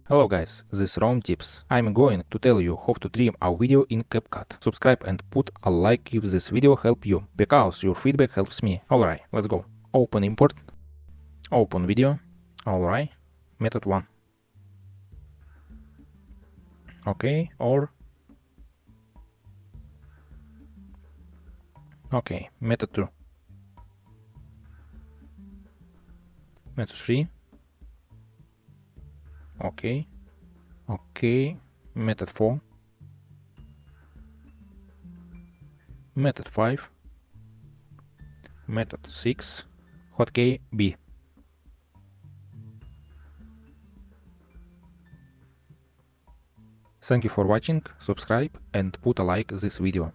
Hello guys, this is Ron Tips. I'm going to tell you how to trim a video in CapCut. Subscribe and put a like if this video help you, because your feedback helps me. Alright, let's go. Open import. Open video. Alright. Method 1. Okay, or okay, method 2. Method 3. Okay. Okay. Method 4. Method 5. Method 6. Hotkey B. Thank you for watching, subscribe and put a like this video.